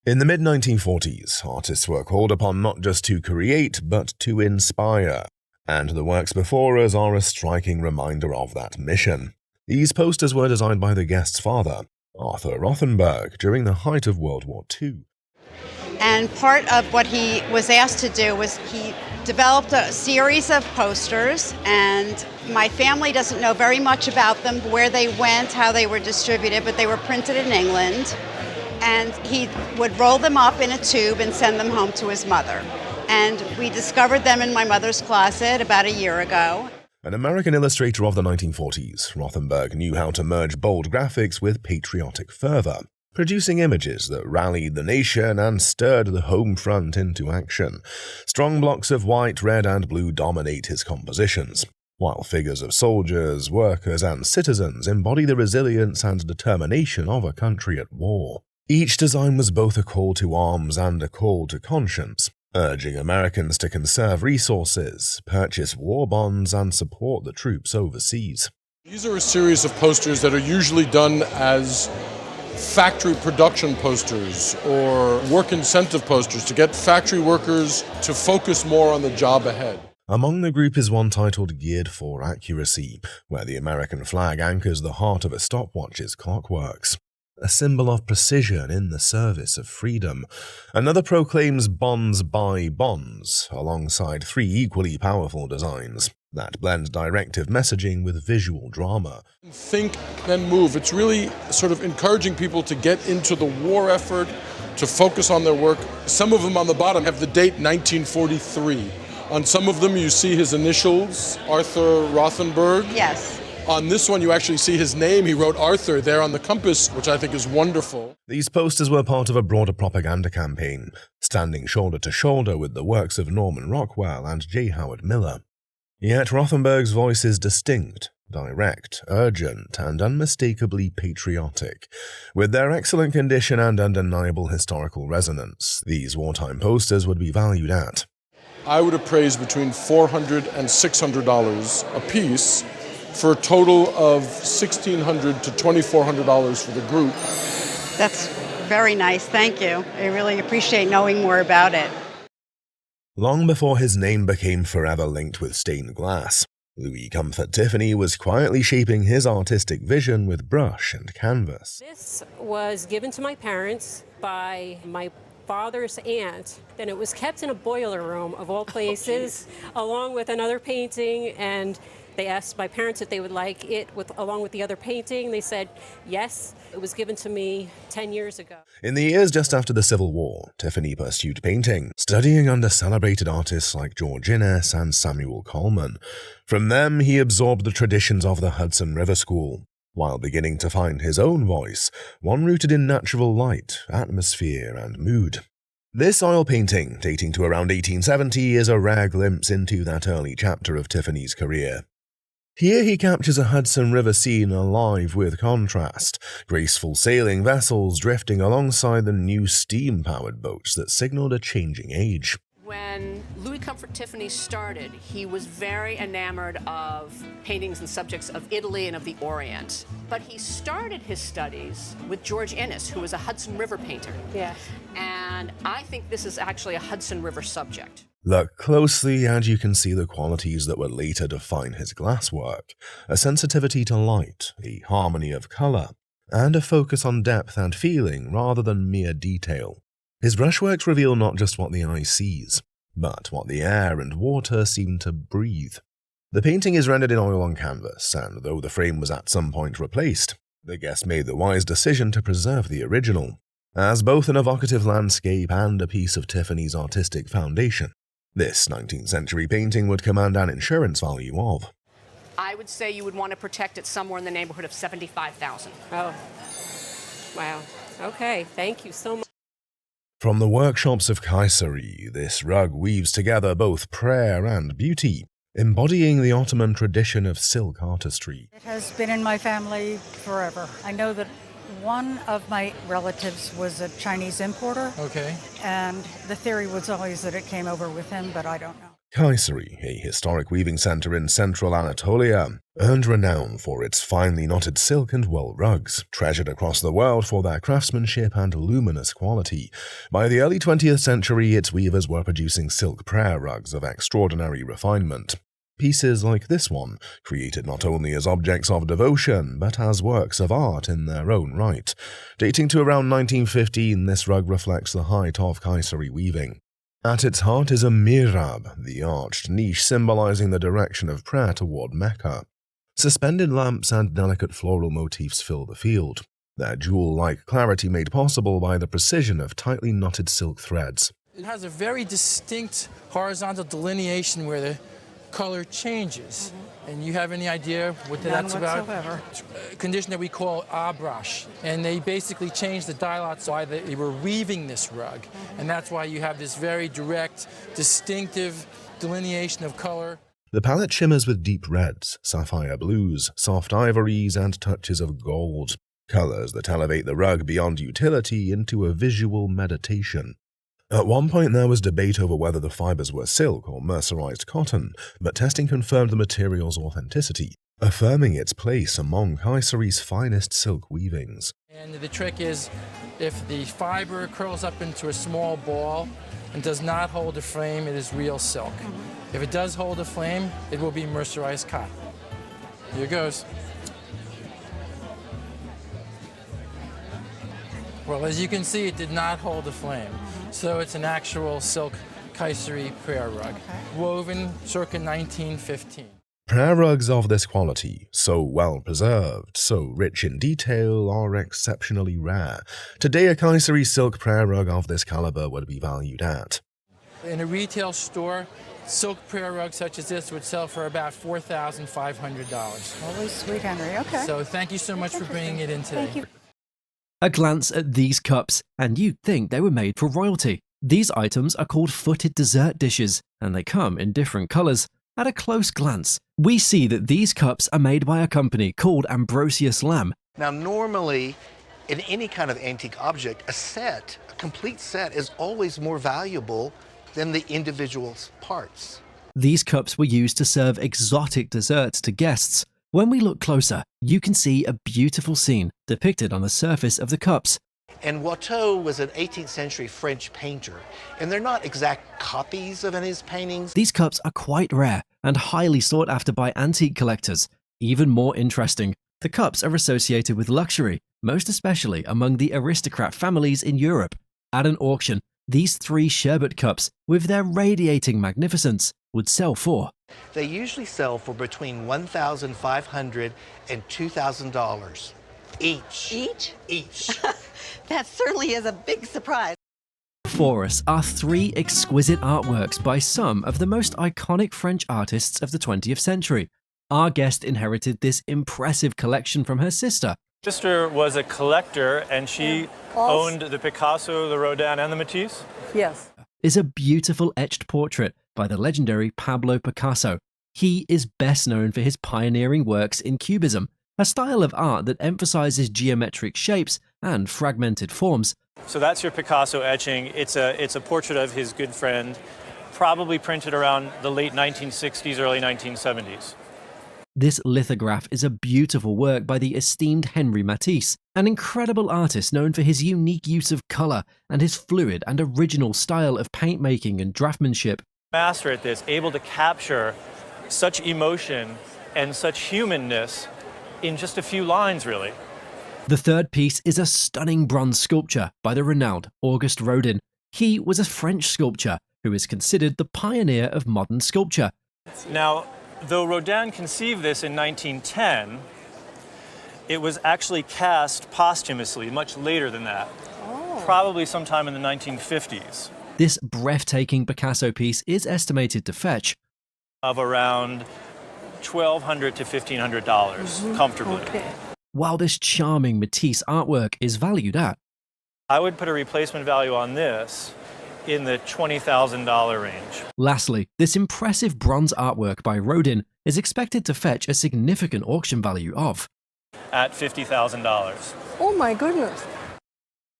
In the mid-1940s, artists were called upon not just to create, but to inspire, and the works before us are a striking reminder of that mission. These posters were designed by the guest's father, Arthur Rothenberg, during the height of World War II. And part of what he was asked to do was he developed a series of posters, and my family doesn't know very much about them, where they went, how they were distributed, but they were printed in England. And he would roll them up in a tube and send them home to his mother. And we discovered them in my mother's closet about a year ago. An American illustrator of the 1940s, Rothenberg knew how to merge bold graphics with patriotic fervor, producing images that rallied the nation and stirred the home front into action. Strong blocks of white, red, and blue dominate his compositions, while figures of soldiers, workers, and citizens embody the resilience and determination of a country at war. Each design was both a call to arms and a call to conscience, urging Americans to conserve resources, purchase war bonds, and support the troops overseas. These are a series of posters that are usually done as factory production posters or work incentive posters to get factory workers to focus more on the job ahead. Among the group is one titled Geared for Accuracy, where the American flag anchors the heart of a stopwatch's clockworks, a symbol of precision in the service of freedom. Another proclaims bonds buy bonds, alongside three equally powerful designs that blend directive messaging with visual drama. Think, then move. It's really sort of encouraging people to get into the war effort, to focus on their work. Some of them on the bottom have the date 1943. On some of them you see his initials, Arthur Rothenberg. Yes. On this one, you actually see his name. He wrote Arthur there on the compass, which I think is wonderful. These posters were part of a broader propaganda campaign, standing shoulder to shoulder with the works of Norman Rockwell and J. Howard Miller. Yet Rothenberg's voice is distinct, direct, urgent, and unmistakably patriotic. With their excellent condition and undeniable historical resonance, these wartime posters would be valued at, I would appraise between $400 and $600 a piece, for a total of $1,600 to $2,400 for the group. That's very nice, thank you. I really appreciate knowing more about it. Long before his name became forever linked with stained glass, Louis Comfort Tiffany was quietly shaping his artistic vision with brush and canvas. This was given to my parents by my father's aunt. Then it was kept in a boiler room, of all places, along with another painting, and they asked my parents if they would like it along with the other painting. They said yes. It was given to me 10 years ago. In the years just after the Civil War, Tiffany pursued painting, studying under celebrated artists like George Inness and Samuel Coleman. From them, he absorbed the traditions of the Hudson River School, while beginning to find his own voice, one rooted in natural light, atmosphere, and mood. This oil painting, dating to around 1870, is a rare glimpse into that early chapter of Tiffany's career. Here he captures a Hudson River scene alive with contrast, graceful sailing vessels drifting alongside the new steam-powered boats that signaled a changing age. When Louis Comfort Tiffany started, he was very enamored of paintings and subjects of Italy and of the Orient. But he started his studies with George Inness, who was a Hudson River painter. Yes. And I think this is actually a Hudson River subject. Look closely and you can see the qualities that would later define his glasswork: a sensitivity to light, a harmony of color, and a focus on depth and feeling rather than mere detail. His brushworks reveal not just what the eye sees, but what the air and water seem to breathe. The painting is rendered in oil on canvas, and though the frame was at some point replaced, the guest made the wise decision to preserve the original, as both an evocative landscape and a piece of Tiffany's artistic foundation. This 19th century painting would command an insurance value of, I would say you would want to protect it somewhere in the neighborhood of $75,000. Oh, wow. Okay, thank you so much. From the workshops of Kayseri, this rug weaves together both prayer and beauty, embodying the Ottoman tradition of silk artistry. It has been in my family forever. I know that one of my relatives was a Chinese importer. Okay. And the theory was always that it came over with him, but I don't know. Kayseri, a historic weaving center in central Anatolia, Earned renown for its finely knotted silk and wool rugs, treasured across the world for their craftsmanship and luminous quality, by the early 20th century its weavers were producing silk prayer rugs of extraordinary refinement. Pieces like this one, created not only as objects of devotion, but as works of art in their own right. Dating to around 1915, this rug reflects the height of Kayseri weaving. At its heart is a mihrab, the arched niche symbolizing the direction of prayer toward Mecca. Suspended lamps and delicate floral motifs fill the field, their jewel-like clarity made possible by the precision of tightly knotted silk threads. It has a very distinct horizontal delineation where the color changes. And you have any idea what that's about? Whatsoever. A condition that we call abrash. And they basically changed the dialots why they were weaving this rug. And that's why you have this very direct, distinctive delineation of color. The palette shimmers with deep reds, sapphire blues, soft ivories, and touches of gold, colors that elevate the rug beyond utility into a visual meditation. At one point there was debate over whether the fibers were silk or mercerized cotton, but testing confirmed the material's authenticity, affirming its place among Kayseri's finest silk weavings. And the trick is, if the fiber curls up into a small ball and does not hold a frame, it is real silk. If it does hold a flame, it will be mercerized cotton. Here goes. Well, as you can see, it did not hold a flame. So it's an actual silk Kayseri prayer rug, woven circa 1915. Prayer rugs of this quality, so well preserved, so rich in detail, are exceptionally rare. Today, a Kayseri silk prayer rug of this caliber would be valued at. In a retail store, silk prayer rug such as this would sell for about $4,500. Holy sweet Henry, okay. So thank you so much for bringing it in today. Thank you. A glance at these cups, and you'd think they were made for royalty. These items are called footed dessert dishes, and they come in different colors. At a close glance, we see that these cups are made by a company called Ambrosius Lamb. Now, normally, in any kind of antique object, a complete set is always more valuable than the individual parts. These cups were used to serve exotic desserts to guests. When we look closer, you can see a beautiful scene depicted on the surface of the cups. And Watteau was an 18th century French painter, and they're not exact copies of his paintings. These cups are quite rare and highly sought after by antique collectors. Even more interesting, the cups are associated with luxury, most especially among the aristocrat families in Europe. At an auction, these 3 sherbet cups, with their radiating magnificence, would sell for. They usually sell for between $1,500 and $2,000 each. Each? Each. That certainly is a big surprise. For us are 3 exquisite artworks by some of the most iconic French artists of the 20th century. Our guest inherited this impressive collection from her sister. Sister was a collector, and she owned the Picasso, the Rodin, and the Matisse. Yes. Is a beautiful etched portrait by the legendary Pablo Picasso. He is best known for his pioneering works in Cubism, a style of art that emphasizes geometric shapes and fragmented forms. So that's your Picasso etching. It's a portrait of his good friend, probably printed around the late 1960s, early 1970s. This lithograph is a beautiful work by the esteemed Henri Matisse, an incredible artist known for his unique use of color and his fluid and original style of paintmaking and draftsmanship. Master at this, able to capture such emotion and such humanness in just a few lines, really. The third piece is a stunning bronze sculpture by the renowned Auguste Rodin. He was a French sculptor who is considered the pioneer of modern sculpture. Now, though Rodin conceived this in 1910, it was actually cast posthumously much later than that, probably sometime in the 1950s. This breathtaking Picasso piece is estimated to fetch of around $1,200 to $1,500 comfortably. Okay. While this charming Matisse artwork is valued at, I would put a replacement value on this in the $20,000 range. Lastly, this impressive bronze artwork by Rodin is expected to fetch a significant auction value of at $50,000. Oh my goodness.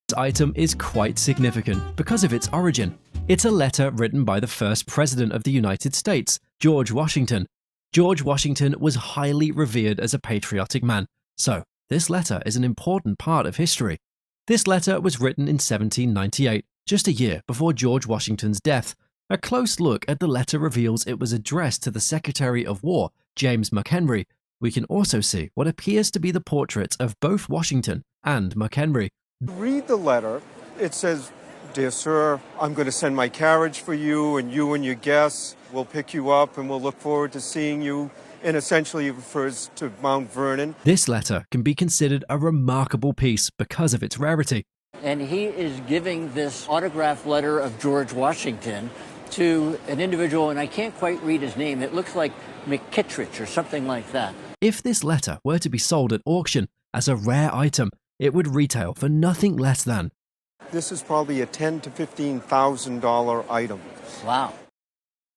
This item is quite significant because of its origin. It's a letter written by the first president of the United States, George Washington. George Washington was highly revered as a patriotic man, so this letter is an important part of history. This letter was written in 1798, just a year before George Washington's death. A close look at the letter reveals it was addressed to the Secretary of War, James McHenry. We can also see what appears to be the portraits of both Washington and McHenry. Read the letter. It says, "Dear sir, I'm going to send my carriage for you and your guests will pick you up and we'll look forward to seeing you." And essentially it refers to Mount Vernon. This letter can be considered a remarkable piece because of its rarity. And he is giving this autograph letter of George Washington to an individual, and I can't quite read his name. It looks like McKittridge or something like that. If this letter were to be sold at auction as a rare item, it would retail for nothing less than. This is probably a $10,000 to $15,000 item. Wow.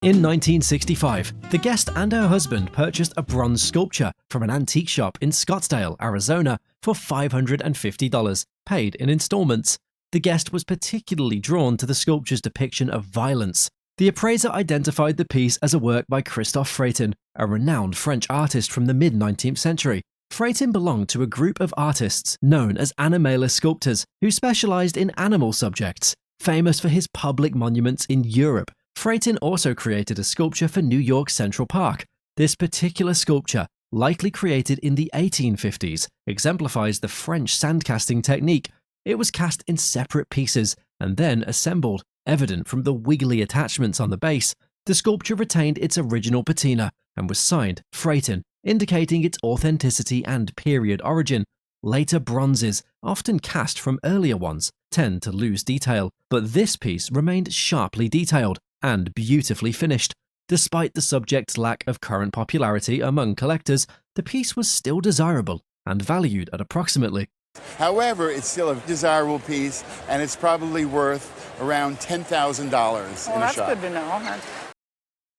In 1965, the guest and her husband purchased a bronze sculpture from an antique shop in Scottsdale, Arizona for $550, paid in installments. The guest was particularly drawn to the sculpture's depiction of violence. The appraiser identified the piece as a work by Christophe Freitin, a renowned French artist from the mid-19th century. Freitin belonged to a group of artists known as animalist sculptors who specialized in animal subjects. Famous for his public monuments in Europe, Freitin also created a sculpture for New York Central Park. This particular sculpture, likely created in the 1850s, exemplifies the French sandcasting technique. It was cast in separate pieces and then assembled, evident from the wiggly attachments on the base. The sculpture retained its original patina and was signed Freitin, indicating its authenticity and period origin. Later bronzes, often cast from earlier ones, tend to lose detail, but this piece remained sharply detailed and beautifully finished. Despite the subject's lack of current popularity among collectors, the piece was still desirable and valued at approximately. However, it's still a desirable piece, and it's probably worth around $10,000 in a shop. That's good to know.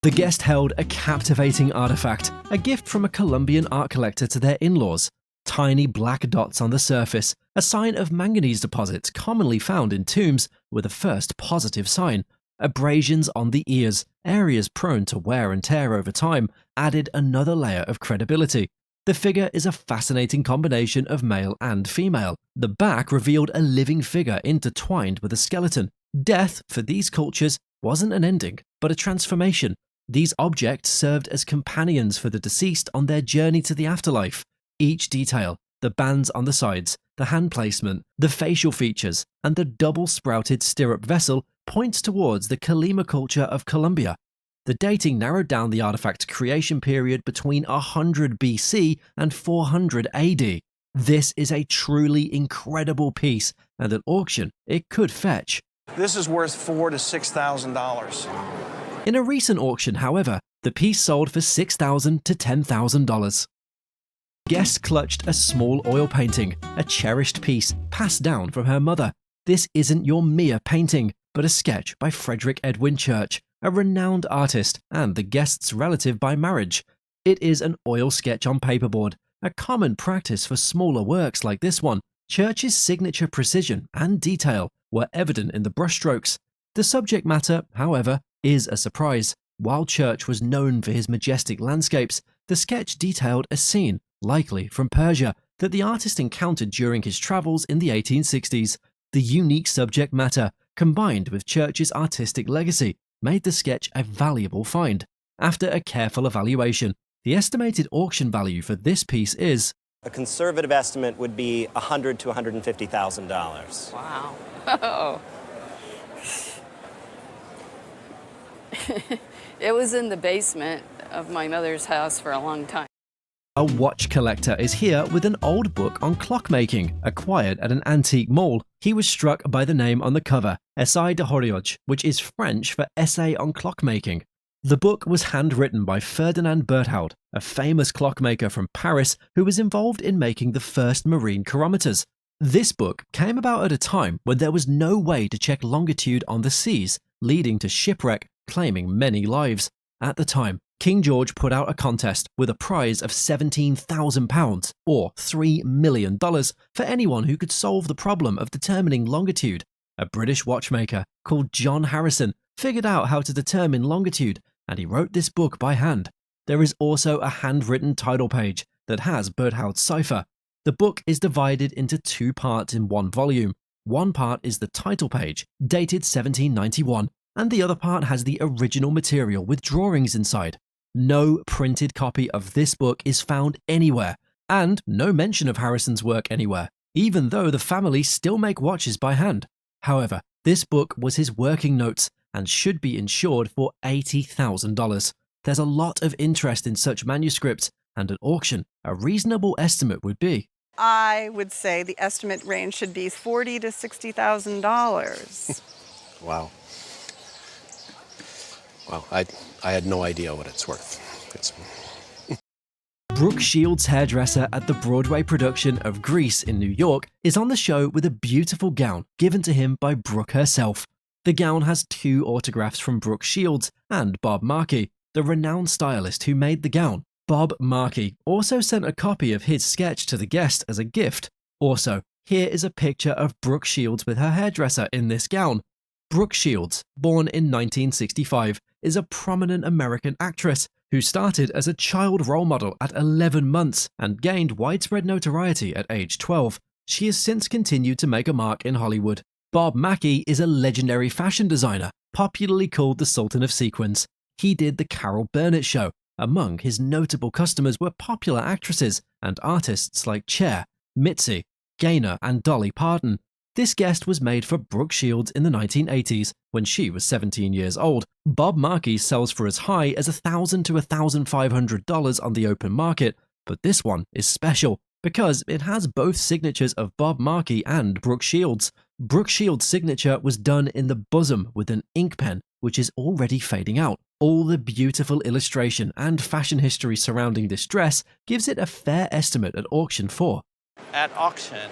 The guest held a captivating artifact, a gift from a Colombian art collector to their in-laws. Tiny black dots on the surface, a sign of manganese deposits commonly found in tombs, were the first positive sign. Abrasions on the ears, areas prone to wear and tear over time, added another layer of credibility. The figure is a fascinating combination of male and female. The back revealed a living figure intertwined with a skeleton. Death, for these cultures, wasn't an ending, but a transformation. These objects served as companions for the deceased on their journey to the afterlife. Each detail, the bands on the sides, the hand placement, the facial features, and the double-sprouted stirrup vessel points towards the Kalima culture of Colombia. The dating narrowed down the artifact's creation period between 100 BC and 400 AD. This is a truly incredible piece, and at auction, it could fetch. This is worth $4,000 to $6,000. In a recent auction, however, the piece sold for $6,000 to $10,000. Guests clutched a small oil painting, a cherished piece passed down from her mother. This isn't your mere painting, but a sketch by Frederick Edwin Church, a renowned artist and the guest's relative by marriage. It is an oil sketch on paperboard, a common practice for smaller works like this one. Church's signature precision and detail were evident in the brushstrokes. The subject matter, however, is a surprise. While Church was known for his majestic landscapes, the sketch detailed a scene, likely from Persia, that the artist encountered during his travels in the 1860s. The unique subject matter, combined with Church's artistic legacy, made the sketch a valuable find. After a careful evaluation, the estimated auction value for this piece is... A conservative estimate would be $100,000 to $150,000. Wow. Oh. It was in the basement of my mother's house for a long time. A watch collector is here with an old book on clockmaking, acquired at an antique mall. He was struck by the name on the cover, Essai de Horloge, which is French for Essay on Clockmaking. The book was handwritten by Ferdinand Berthaud, a famous clockmaker from Paris who was involved in making the first marine chronometers. This book came about at a time when there was no way to check longitude on the seas, leading to shipwreck, claiming many lives. At the time, King George put out a contest with a prize of £17,000 or $3 million for anyone who could solve the problem of determining longitude. A British watchmaker called John Harrison figured out how to determine longitude, and he wrote this book by hand. There is also a handwritten title page that has Berthoud's cipher. The book is divided into 2 parts in one volume. One part is the title page, dated 1791, and the other part has the original material with drawings inside. No printed copy of this book is found anywhere, and no mention of Harrison's work anywhere, even though the family still make watches by hand. However, this book was his working notes and should be insured for $80,000. There's a lot of interest in such manuscripts, and at auction, a reasonable estimate would be. I would say the estimate range should be $40,000 to $60,000. Wow. Wow, I had no idea what it's worth. Brooke Shields' hairdresser at the Broadway production of Grease in New York is on the show with a beautiful gown given to him by Brooke herself. The gown has 2 autographs from Brooke Shields and Bob Markey, the renowned stylist who made the gown. Bob Markey also sent a copy of his sketch to the guest as a gift. Also, here is a picture of Brooke Shields with her hairdresser in this gown. Brooke Shields, born in 1965, is a prominent American actress who started as a child role model at 11 months and gained widespread notoriety at age 12. She has since continued to make a mark in Hollywood. Bob Mackie is a legendary fashion designer, popularly called the Sultan of Sequins. He did the Carol Burnett Show. Among his notable customers were popular actresses and artists like Cher, Mitzi, Gaynor, and Dolly Parton. This guest was made for Brooke Shields in the 1980s, when she was 17 years old. Bob Markey sells for as high as $1,000 to $1,500 on the open market, but this one is special because it has both signatures of Bob Markey and Brooke Shields. Brooke Shields' signature was done in the bosom with an ink pen, which is already fading out. All the beautiful illustration and fashion history surrounding this dress gives it a fair estimate at auction for. At auction,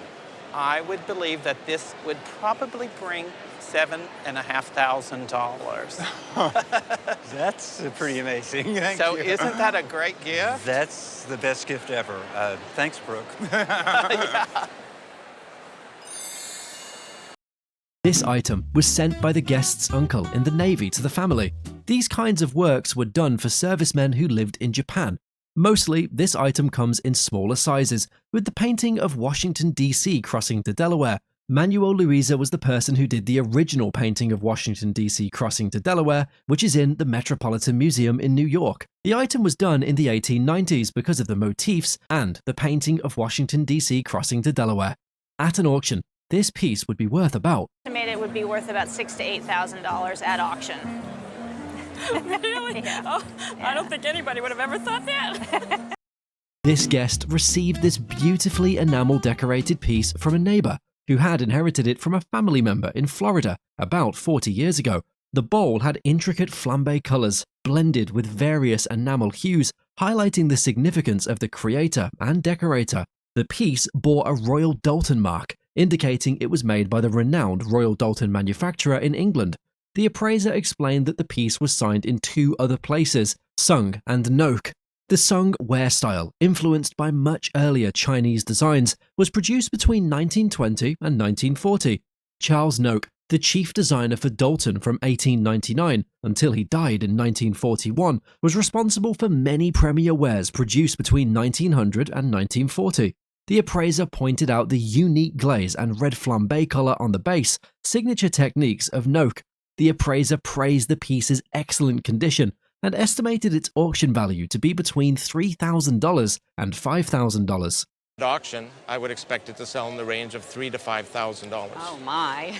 I would believe that this would probably bring $7,500. That's pretty amazing. Thank so you. Isn't that a great gift? That's the best gift ever. Thanks, Brooke. Yeah. This item was sent by the guest's uncle in the Navy to the family. These kinds of works were done for servicemen who lived in Japan. Mostly, this item comes in smaller sizes, with the painting of Washington, D.C. crossing to Delaware. Manuel Luisa was the person who did the original painting of Washington, D.C. crossing to Delaware, which is in the Metropolitan Museum in New York. The item was done in the 1890s because of the motifs and the painting of Washington, D.C. crossing to Delaware. At an auction, this piece would be worth about. Estimated it would be worth about $6,000 to $8,000 at auction. Really? Yeah. Oh, I don't think anybody would have ever thought that. This guest received this beautifully enamel-decorated piece from a neighbor who had inherited it from a family member in Florida about 40 years ago. The bowl had intricate flambe colors blended with various enamel hues, highlighting the significance of the creator and decorator. The piece bore a Royal Doulton mark, indicating it was made by the renowned Royal Doulton manufacturer in England. The appraiser explained that the piece was signed in 2 other places, Sung and Noke. The Sung wear style, influenced by much earlier Chinese designs, was produced between 1920 and 1940. Charles Noke, the chief designer for Doulton from 1899 until he died in 1941, was responsible for many premier wares produced between 1900 and 1940. The appraiser pointed out the unique glaze and red flambe color on the base, signature techniques of Noke. The appraiser praised the piece's excellent condition and estimated its auction value to be between $3,000 and $5,000. At auction, I would expect it to sell in the range of $3,000 to $5,000. Oh my.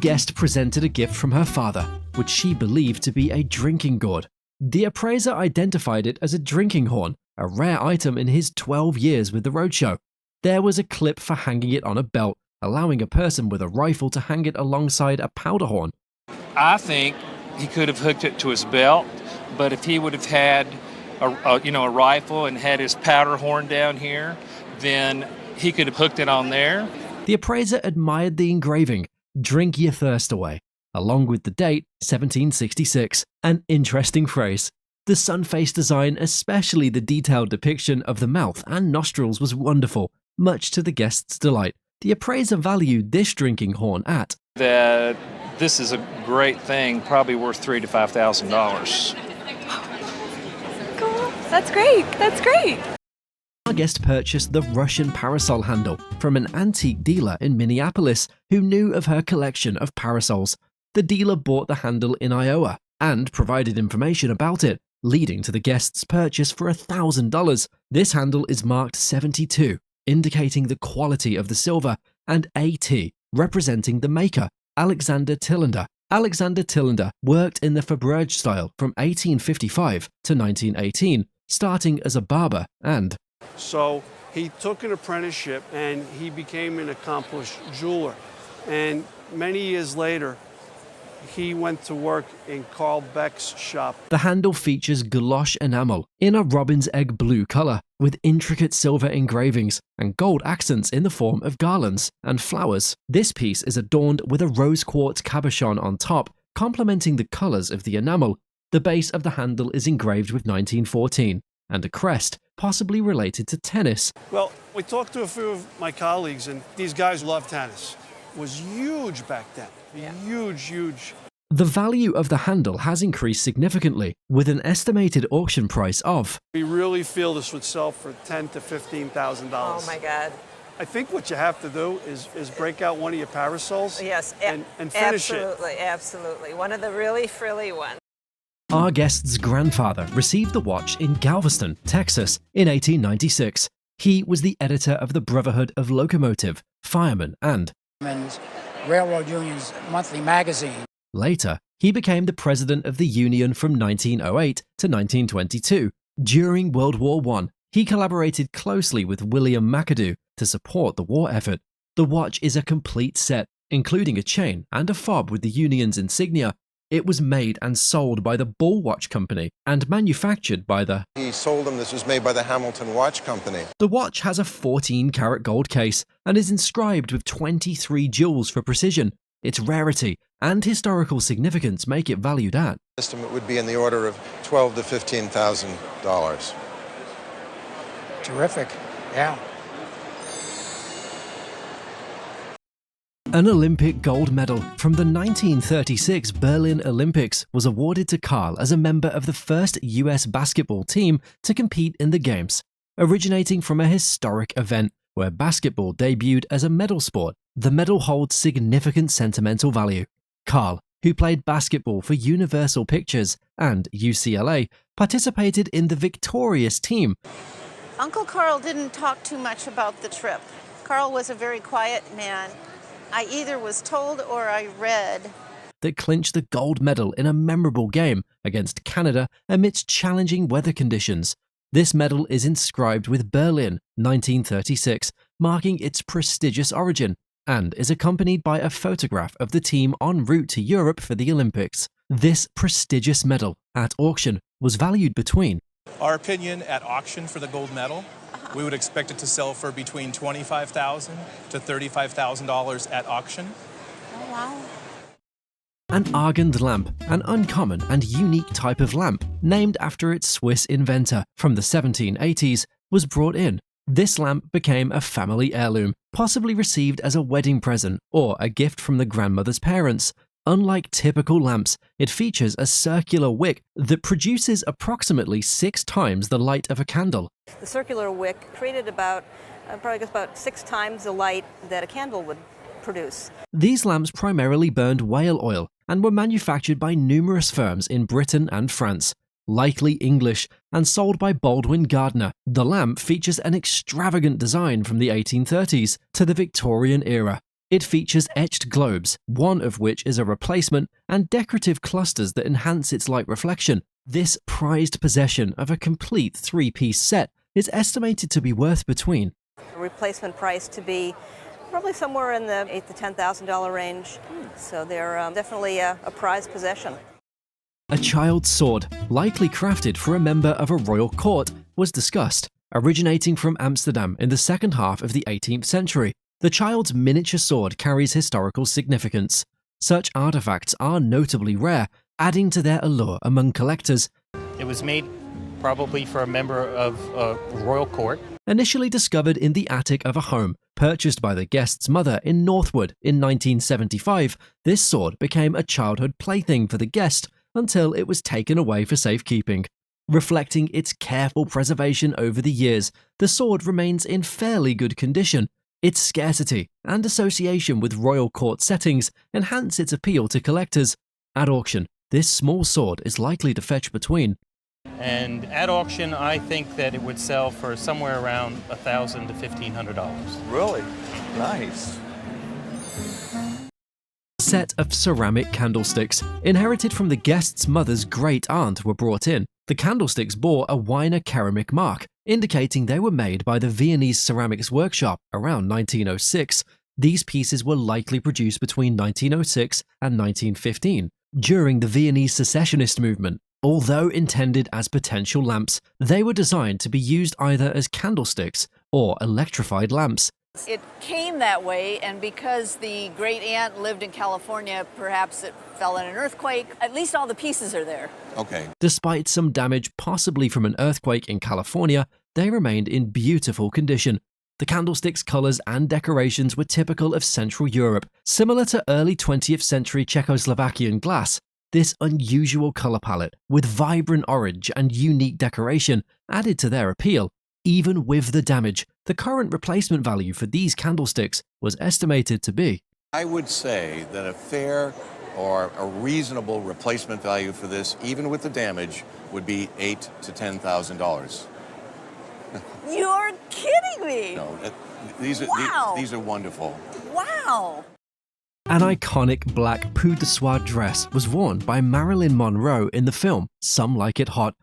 Guest presented a gift from her father, which she believed to be a drinking gourd. The appraiser identified it as a drinking horn, a rare item in his 12 years with the roadshow. There was a clip for hanging it on a belt, allowing a person with a rifle to hang it alongside a powder horn. I think he could have hooked it to his belt, but if he would have had a rifle and had his powder horn down here, then he could have hooked it on there. The appraiser admired the engraving, "Drink your thirst away," along with the date, 1766, an interesting phrase. The sun-face design, especially the detailed depiction of the mouth and nostrils, was wonderful, much to the guest's delight. The appraiser valued this drinking horn at That this is a great thing, probably worth $3,000 to $5,000. Cool. That's great. That's great. Our guest purchased the Russian parasol handle from an antique dealer in Minneapolis who knew of her collection of parasols. The dealer bought the handle in Iowa and provided information about it, leading to the guest's purchase for $1,000. This handle is marked 72, indicating the quality of the silver, and AT, representing the maker, Alexander Tillander. Alexander Tillander worked in the Faberge style from 1855 to 1918, starting as a barber and So he took an apprenticeship and he became an accomplished jeweler. And many years later, he went to work in Carl Beck's shop. the handle features gouache enamel in a robin's egg blue color with intricate silver engravings and gold accents in the form of garlands and flowers. This piece is adorned with a rose quartz cabochon on top, complementing the colors of the enamel. The base of the handle is engraved with 1914 and a crest, possibly related to tennis. Well, we talked to a few of my colleagues, and these guys love tennis. It was huge back then. Huge, huge. The value of the handle has increased significantly, with an estimated auction price of We really feel this would sell for $10,000 to $15,000. Oh my God. I think what you have to do is break out one of your parasols Yes, and finish it. absolutely, absolutely. One of the really frilly ones. Our guest's grandfather received the watch in Galveston, Texas in 1896. He was the editor of the Brotherhood of Locomotive, Firemen, and Railroad Union's monthly magazine. later, he became the president of the union from 1908 to 1922. During World War I, he collaborated closely with William McAdoo to support the war effort. The watch is a complete set, including a chain and a fob with the union's insignia. It was made and sold by the Ball Watch Company and manufactured by the He sold them. This was made by the Hamilton Watch Company. The watch has a 14-karat gold case and is inscribed with 23 jewels for precision. Its rarity and historical significance make it valued at Estimate would be in the order of $12,000 to $15,000. Terrific. Yeah. An Olympic gold medal from the 1936 Berlin Olympics was awarded to Carl as a member of the first US basketball team to compete in the Games. Originating from a historic event where basketball debuted as a medal sport, the medal holds significant sentimental value. Carl, who played basketball for Universal Pictures and UCLA, participated in the victorious team. Uncle Carl didn't talk too much about the trip. Carl was a very quiet man. I either was told or I read. That clinched the gold medal in a memorable game against Canada amidst challenging weather conditions. This medal is inscribed with Berlin 1936, marking its prestigious origin, and is accompanied by a photograph of the team en route to Europe for the Olympics. This prestigious medal, at auction, was valued between Our opinion at auction for the gold medal, we would expect it to sell for between $25,000 to $35,000 at auction. Oh, wow. an Argand lamp, an uncommon and unique type of lamp named after its Swiss inventor from the 1780s, was brought in. This lamp became a family heirloom, possibly received as a wedding present or a gift from the grandmother's parents. Unlike typical lamps, it features a circular wick that produces approximately 6 times the light of a candle. The circular wick created about 6 times the light that a candle would produce. These lamps primarily burned whale oil and were manufactured by numerous firms in Britain and France, likely English, and sold by Baldwin Gardner. The lamp features an extravagant design from the 1830s to the Victorian era. It features etched globes, one of which is a replacement, and decorative clusters that enhance its light reflection. This prized possession of a complete 3-piece set is estimated to be worth between A replacement price to be probably somewhere in the $8,000 to $10,000 range. So they're definitely a prized possession. a child's sword, likely crafted for a member of a royal court, was discussed. Originating from Amsterdam in the second half of the 18th century, the child's miniature sword carries historical significance. Such artifacts are notably rare, adding to their allure among collectors. It was made probably for a member of a royal court. Initially discovered in the attic of a home purchased by the guest's mother in Northwood in 1975, this sword became a childhood plaything for the guest, until it was taken away for safekeeping. Reflecting its careful preservation over the years, the sword remains in fairly good condition. Its scarcity and association with royal court settings enhance its appeal to collectors. At auction, this small sword is likely to fetch between And at auction, I think that it would sell for somewhere around $1,000 to $1,500. Really? Nice. set of ceramic candlesticks, inherited from the guest's mother's great aunt, were brought in. The candlesticks bore a Weiner ceramic mark, indicating they were made by the Viennese Ceramics Workshop around 1906. These pieces were likely produced between 1906 and 1915, during the Viennese secessionist movement. Although intended as potential lamps, they were designed to be used either as candlesticks or electrified lamps. It came that way, and because the great aunt lived in California, perhaps it fell in an earthquake. At least all the pieces are there. Okay. Despite some damage possibly from an earthquake in California, they remained in beautiful condition. The candlestick's colors and decorations were typical of Central Europe, similar to early 20th century Czechoslovakian glass. This unusual color palette, with vibrant orange and unique decoration, added to their appeal. Even with the damage, the current replacement value for these candlesticks was estimated to be. I would say that a fair or a reasonable replacement value for this, even with the damage, would be $8,000 to $10,000. You're kidding me! No, these are wonderful. Wow! An iconic black peau de soie dress was worn by Marilyn Monroe in the film Some Like It Hot.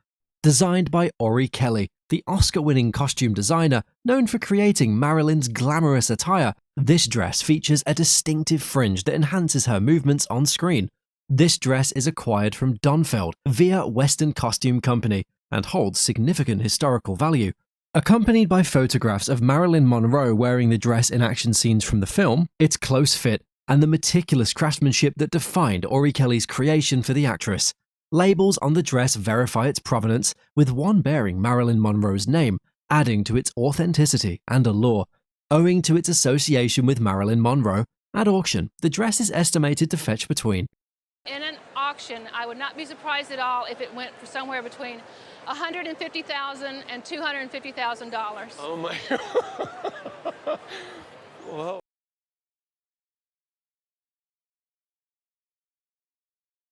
Designed by Ori Kelly, the Oscar-winning costume designer known for creating Marilyn's glamorous attire, this dress features a distinctive fringe that enhances her movements on screen. This dress is acquired from Donfeld via Western Costume Company and holds significant historical value. Accompanied by photographs of Marilyn Monroe wearing the dress in action scenes from the film, its close fit, and the meticulous craftsmanship that defined Ori Kelly's creation for the actress. Labels on the dress verify its provenance, with one bearing Marilyn Monroe's name, adding to its authenticity and allure. Owing to its association with Marilyn Monroe, at auction, the dress is estimated to fetch between. In an auction, I would not be surprised at all if it went for somewhere between $150,000 and $250,000. Oh my. Whoa.